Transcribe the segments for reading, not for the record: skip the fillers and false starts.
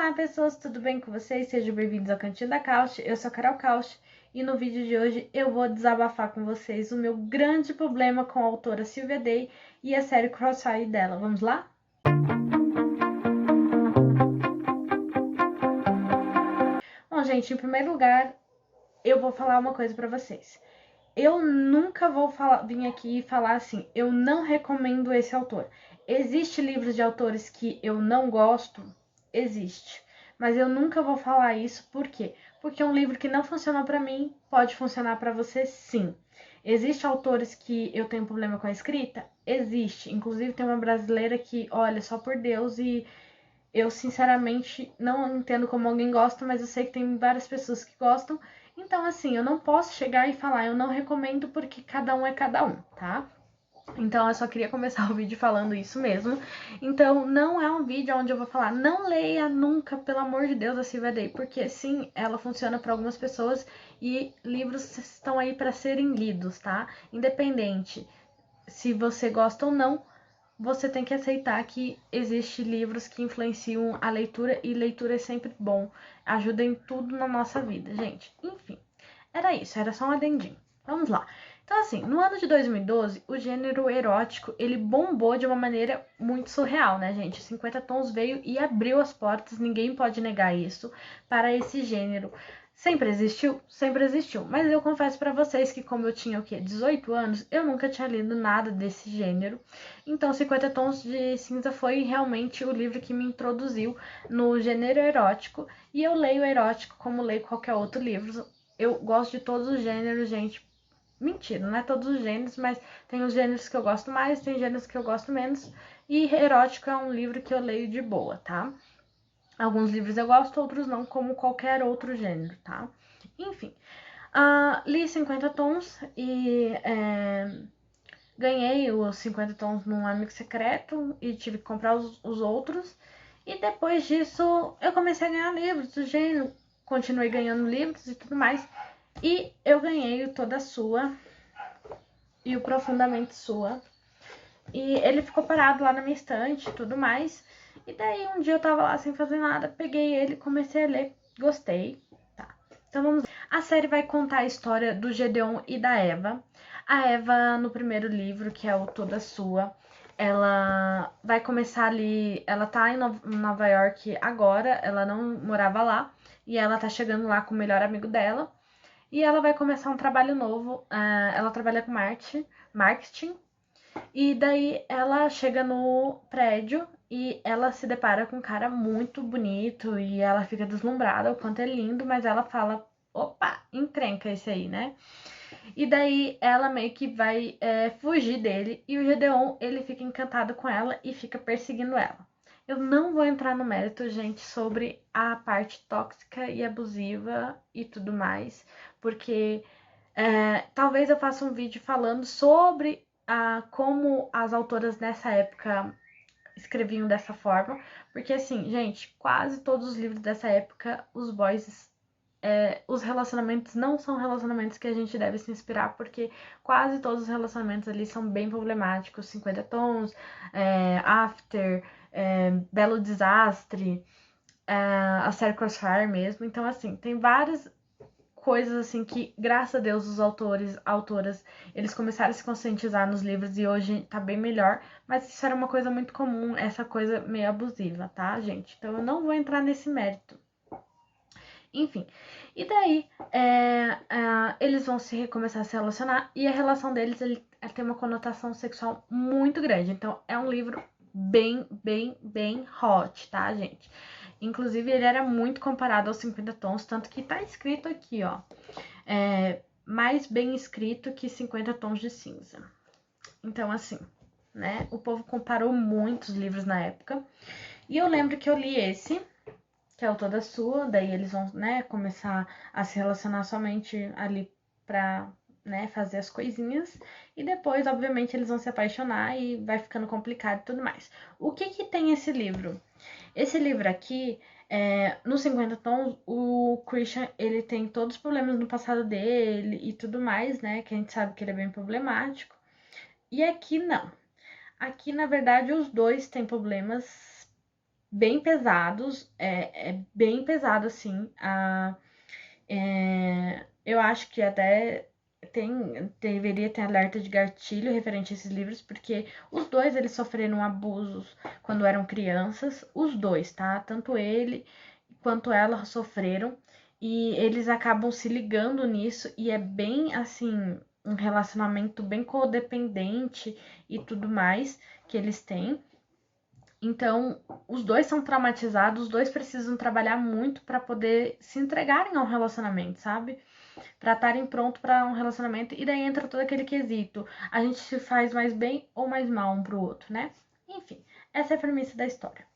Olá pessoas, tudo bem com vocês? Sejam bem-vindos ao Cantinho da Couch, eu sou a Carol Couch e no vídeo de hoje eu vou desabafar com vocês o meu grande problema com a autora Sylvia Day e a série Crossfire dela. Vamos lá? Bom, gente, em primeiro lugar, eu vou falar uma coisa pra vocês. Eu nunca vou vir aqui e falar assim, eu não recomendo esse autor. Existem livros de autores que eu não gosto? Existe. Mas eu nunca vou falar isso, por quê? Porque um livro que não funcionou pra mim pode funcionar pra você sim. Existem autores que eu tenho problema com a escrita? Existe. Inclusive tem uma brasileira que, olha, só por Deus, e eu sinceramente não entendo como alguém gosta, mas eu sei que tem várias pessoas que gostam. Então, assim, eu não posso chegar e falar, eu não recomendo porque cada um é cada um, tá? Então, eu só queria começar o vídeo falando isso mesmo. Então, não é um vídeo onde eu vou falar, não leia nunca, pelo amor de Deus, a Sylvia Day, porque sim, ela funciona para algumas pessoas e livros estão aí para serem lidos, tá? Independente se você gosta ou não, você tem que aceitar que existem livros que influenciam a leitura e leitura é sempre bom. Ajuda em tudo na nossa vida, gente. Enfim, era isso, era só um adendinho. Vamos lá. Então, assim, no ano de 2012, o gênero erótico, ele bombou de uma maneira muito surreal, né, gente? 50 Tons veio e abriu as portas, ninguém pode negar isso, para esse gênero. Sempre existiu? Sempre existiu. Mas eu confesso pra vocês que como eu tinha, 18 anos, eu nunca tinha lido nada desse gênero. Então, 50 Tons de Cinza foi realmente o livro que me introduziu no gênero erótico. E eu leio erótico como leio qualquer outro livro. Eu gosto de todos os gêneros, gente. Mentira, não é todos os gêneros, mas tem os gêneros que eu gosto mais, tem gêneros que eu gosto menos. E erótico é um livro que eu leio de boa, tá? Alguns livros eu gosto, outros não, como qualquer outro gênero, tá? Enfim, li 50 Tons e ganhei os 50 Tons num amigo secreto e tive que comprar os outros. E depois disso eu comecei a ganhar livros do gênero, continuei ganhando livros e tudo mais. E eu ganhei o Toda Sua e o Profundamente Sua. E ele ficou parado lá na minha estante e tudo mais. E daí um dia eu tava lá sem fazer nada, peguei ele, comecei a ler, gostei. Tá. Então vamos lá. A série vai contar a história do Gedeon e da Eva. A Eva, no primeiro livro, que é o Toda Sua, ela vai começar ali. Ela tá em Nova York agora, ela não morava lá. E ela tá chegando lá com o melhor amigo dela. E ela vai começar um trabalho novo. Ela trabalha com marketing. E daí ela chega no prédio e ela se depara com um cara muito bonito e ela fica deslumbrada, o quanto é lindo, mas ela fala, opa, encrenca esse aí, né? E daí ela meio que vai fugir dele e o Gedeon, ele fica encantado com ela e fica perseguindo ela. Eu não vou entrar no mérito, gente, sobre a parte tóxica e abusiva e tudo mais, porque talvez eu faça um vídeo falando sobre como as autoras nessa época escreviam dessa forma, porque assim, gente, quase todos os livros dessa época, os boys, os relacionamentos não são relacionamentos que a gente deve se inspirar, porque quase todos os relacionamentos ali são bem problemáticos, 50 Tons, After, Belo Desastre, a série Crossfire mesmo, então assim, tem várias coisas assim que, graças a Deus, os autoras, eles começaram a se conscientizar nos livros e hoje tá bem melhor, mas isso era uma coisa muito comum, essa coisa meio abusiva, tá, gente? Então eu não vou entrar nesse mérito. Enfim, e daí eles vão começar a se relacionar e a relação deles ele tem uma conotação sexual muito grande, então é um livro bem, bem, bem hot, tá, gente? Inclusive, ele era muito comparado aos 50 Tons, tanto que tá escrito aqui, ó. Mais bem escrito que 50 Tons de Cinza. Então, assim, né? O povo comparou muitos livros na época. E eu lembro que eu li esse, que é o Toda Sua, daí eles vão, né, começar a se relacionar somente ali pra, né, fazer as coisinhas. E depois, obviamente, eles vão se apaixonar e vai ficando complicado e tudo mais. O que que tem esse livro? Esse livro aqui, no 50 Tons, o Christian, ele tem todos os problemas no passado dele e tudo mais, né? Que a gente sabe que ele é bem problemático. E aqui não. Aqui, na verdade, os dois têm problemas bem pesados, bem pesado, assim. Eu acho que até deveria ter alerta de gatilho referente a esses livros, porque os dois eles sofreram abusos quando eram crianças, os dois, tá? Tanto ele quanto ela sofreram, e eles acabam se ligando nisso, e é bem assim, um relacionamento bem codependente e tudo mais que eles têm. Então, os dois são traumatizados, os dois precisam trabalhar muito para poder se entregarem ao relacionamento, sabe? Para estarem prontos para um relacionamento. E daí entra todo aquele quesito: a gente se faz mais bem ou mais mal um pro outro, né? Enfim, essa é a premissa da história.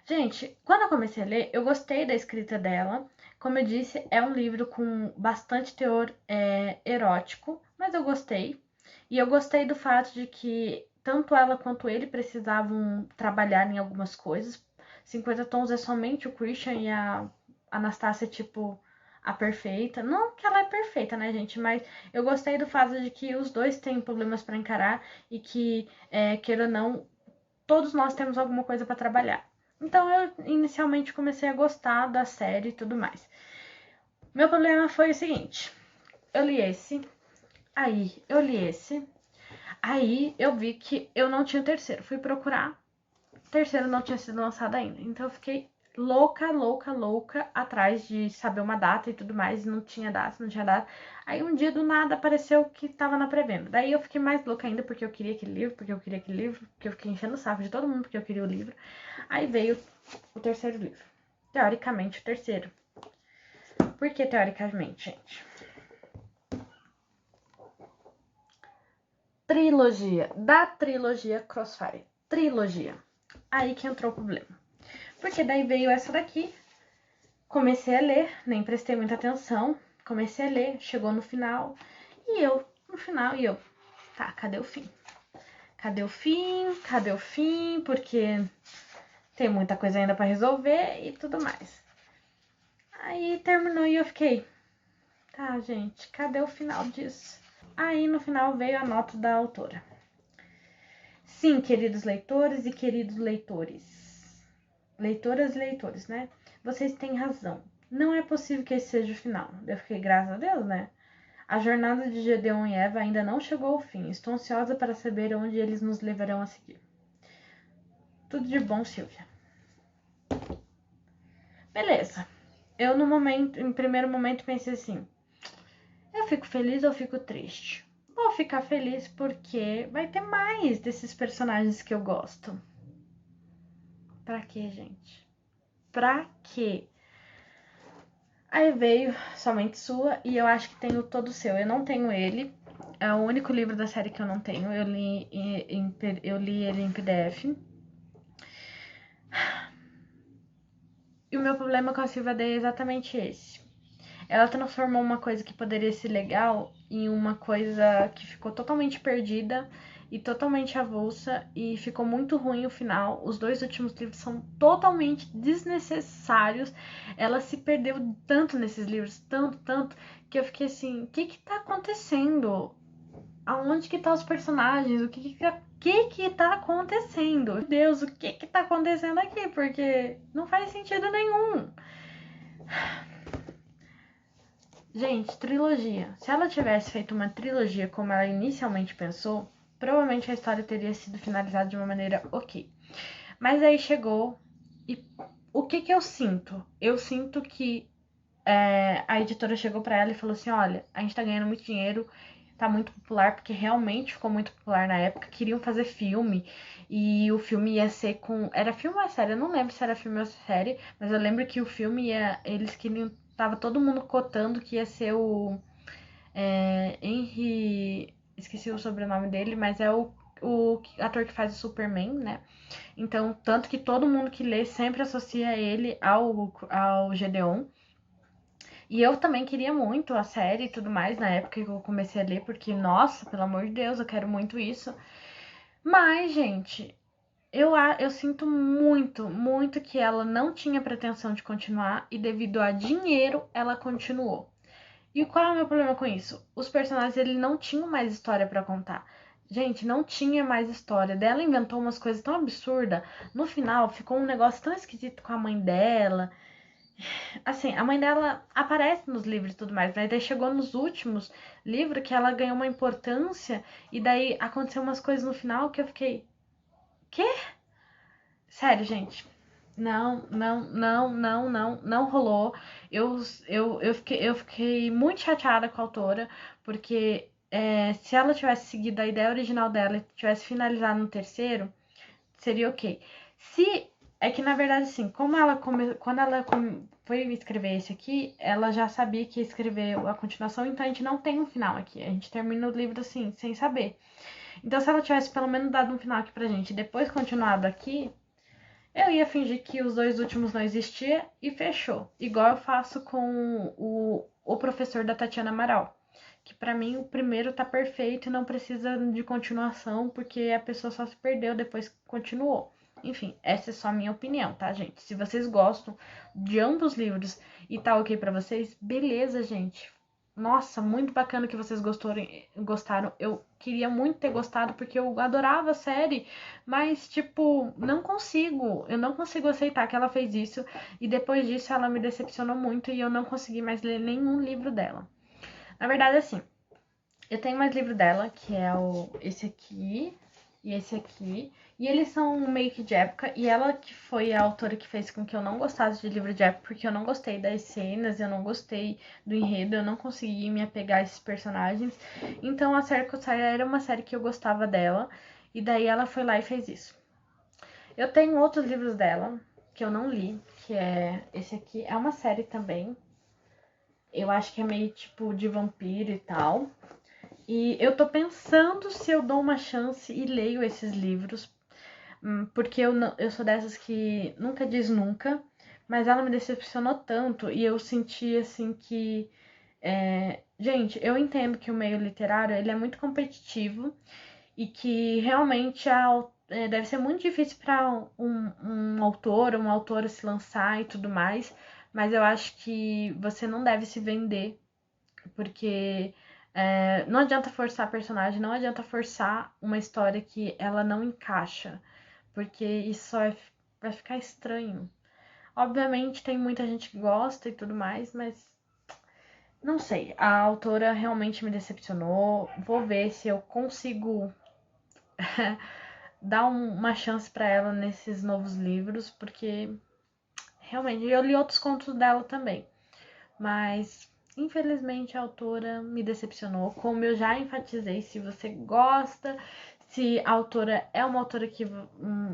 Gente, quando eu comecei a ler, eu gostei da escrita dela. Como eu disse, é um livro com bastante teor erótico, mas eu gostei. E eu gostei do fato de que tanto ela quanto ele precisavam trabalhar em algumas coisas. 50 Tons é somente o Christian e a Anastácia, tipo, a perfeita. Não que ela é perfeita, né, gente? Mas eu gostei do fato de que os dois têm problemas para encarar e que, queira ou não, todos nós temos alguma coisa para trabalhar. Então eu inicialmente comecei a gostar da série e tudo mais. Meu problema foi o seguinte: eu li esse, aí eu li esse, aí eu vi que eu não tinha o terceiro. Fui procurar, o terceiro não tinha sido lançado ainda. Então eu fiquei louca atrás de saber uma data e tudo mais. Não tinha data, não tinha data. Aí um dia do nada apareceu que tava na pré-venda. Daí eu fiquei mais louca ainda porque eu queria aquele livro, porque eu fiquei enchendo o saco de todo mundo porque eu queria o livro. Aí veio o terceiro livro. Teoricamente, o terceiro. Por que teoricamente, gente? Trilogia. Da trilogia Crossfire. Trilogia. Aí que entrou o problema. Porque daí veio essa daqui. Comecei a ler, nem prestei muita atenção. Comecei a ler, chegou no final. Tá, cadê o fim? Cadê o fim? Cadê o fim? Porque tem muita coisa ainda pra resolver e tudo mais. Aí terminou e eu fiquei, tá, gente, cadê o final disso? Aí no final veio a nota da autora. Sim, queridos leitores e queridos leitores. Leitoras e leitores, né? Vocês têm razão. Não é possível que esse seja o final. Eu fiquei, graças a Deus, né? A jornada de Gedeon e Eva ainda não chegou ao fim. Estou ansiosa para saber onde eles nos levarão a seguir. Tudo de bom, Silvia. Beleza. Eu em primeiro momento pensei assim, eu fico feliz ou fico triste? Vou ficar feliz porque vai ter mais desses personagens que eu gosto. Pra quê, gente? Pra quê? Aí veio Somente Sua e eu acho que tenho todo seu. Eu não tenho ele. É o único livro da série que eu não tenho. Eu li ele em PDF. E o meu problema com a Silvia Day é exatamente esse. Ela transformou uma coisa que poderia ser legal em uma coisa que ficou totalmente perdida e totalmente avulsa e ficou muito ruim o final. Os dois últimos livros são totalmente desnecessários. Ela se perdeu tanto nesses livros, tanto, que eu fiquei assim, o que tá acontecendo? Aonde que tá os personagens? O que tá acontecendo? Meu Deus, o que tá acontecendo aqui? Porque não faz sentido nenhum. Gente, trilogia. Se ela tivesse feito uma trilogia como ela inicialmente pensou, provavelmente a história teria sido finalizada de uma maneira ok. Mas aí chegou e o que eu sinto? Eu sinto que a editora chegou pra ela e falou assim, olha, a gente tá ganhando muito dinheiro, tá muito popular, porque realmente ficou muito popular na época, queriam fazer filme, e o filme ia ser com... Era filme ou é série? Eu não lembro se era filme ou série, mas eu lembro que o filme eles queriam... Tava todo mundo cotando que ia ser o Henry... Esqueci o sobrenome dele, mas é o ator que faz o Superman, né? Então, tanto que todo mundo que lê sempre associa ele ao Gedeon. E eu também queria muito a série e tudo mais na época que eu comecei a ler, porque, nossa, pelo amor de Deus, eu quero muito isso. Mas, gente, eu sinto muito que ela não tinha pretensão de continuar e devido a dinheiro ela continuou. E qual é o meu problema com isso? Os personagens eles não tinham mais história pra contar. Gente, não tinha mais história. Daí ela inventou umas coisas tão absurdas. No final, ficou um negócio tão esquisito com a mãe dela. Assim, a mãe dela aparece nos livros e tudo mais, mas daí chegou nos últimos livros que ela ganhou uma importância e daí aconteceu umas coisas no final que eu fiquei, quê? Sério, gente. Não, não, não, não, não, não rolou. Eu fiquei muito chateada com a autora, porque se ela tivesse seguido a ideia original dela e tivesse finalizado no terceiro, seria ok. Se é que na verdade assim, quando ela foi escrever esse aqui, ela já sabia que ia escrever a continuação, então a gente não tem um final aqui. A gente termina o livro assim, sem saber. Então se ela tivesse pelo menos dado um final aqui pra gente, e depois continuado aqui, eu ia fingir que os dois últimos não existiam e fechou. Igual eu faço com o professor da Tatiana Amaral. Que pra mim o primeiro tá perfeito e não precisa de continuação, porque a pessoa só se perdeu, depois continuou. Enfim, essa é só a minha opinião, tá, gente? Se vocês gostam de ambos os livros e tá ok pra vocês, beleza, gente. Nossa, muito bacana que vocês gostaram. Eu queria muito ter gostado porque eu adorava a série, mas tipo, não consigo. Eu não consigo aceitar que ela fez isso e depois disso ela me decepcionou muito e eu não consegui mais ler nenhum livro dela. Na verdade, assim, eu tenho mais livro dela, que é esse aqui e esse aqui. E eles são meio que de época. E ela que foi a autora que fez com que eu não gostasse de livro de época, porque eu não gostei das cenas, eu não gostei do enredo, eu não consegui me apegar a esses personagens. Então a série Cossara era uma série que eu gostava dela. E daí ela foi lá e fez isso. Eu tenho outros livros dela, que eu não li, que é esse aqui. É uma série também. Eu acho que é meio tipo de vampiro e tal. E eu tô pensando se eu dou uma chance e leio esses livros, porque eu sou dessas que nunca diz nunca, mas ela me decepcionou tanto e eu senti assim que. Gente, eu entendo que o meio literário ele é muito competitivo e que realmente deve ser muito difícil para um autor ou uma autora se lançar e tudo mais, mas eu acho que você não deve se vender porque não adianta forçar a personagem, não adianta forçar uma história que ela não encaixa, porque isso só vai ficar estranho. Obviamente tem muita gente que gosta e tudo mais, mas não sei. A autora realmente me decepcionou. Vou ver se eu consigo dar uma chance para ela nesses novos livros, porque realmente eu li outros contos dela também. Mas, infelizmente, a autora me decepcionou. Como eu já enfatizei, se você gosta, se a autora é uma autora que,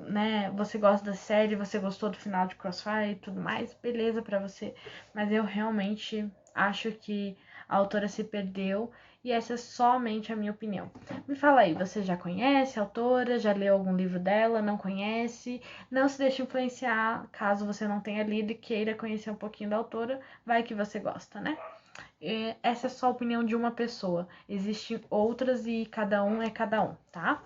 né, você gosta da série, você gostou do final de Crossfire e tudo mais, beleza pra você. Mas eu realmente acho que a autora se perdeu e essa é somente a minha opinião. Me fala aí, você já conhece a autora? Já leu algum livro dela? Não conhece? Não se deixe influenciar caso você não tenha lido e queira conhecer um pouquinho da autora, vai que você gosta, né? Essa é só a opinião de uma pessoa. Existem outras e cada um é cada um, tá?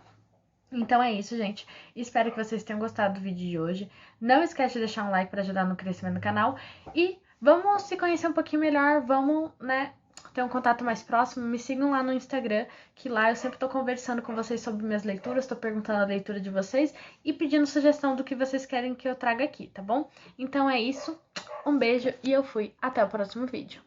Então é isso, gente. Espero que vocês tenham gostado do vídeo de hoje. Não esquece de deixar um like para ajudar no crescimento do canal. E vamos se conhecer um pouquinho melhor. Vamos, né, ter um contato mais próximo. Me sigam lá no Instagram, que lá eu sempre tô conversando com vocês sobre minhas leituras. Tô perguntando a leitura de vocês e pedindo sugestão do que vocês querem que eu traga aqui, tá bom? Então é isso. Um beijo e eu fui. Até o próximo vídeo.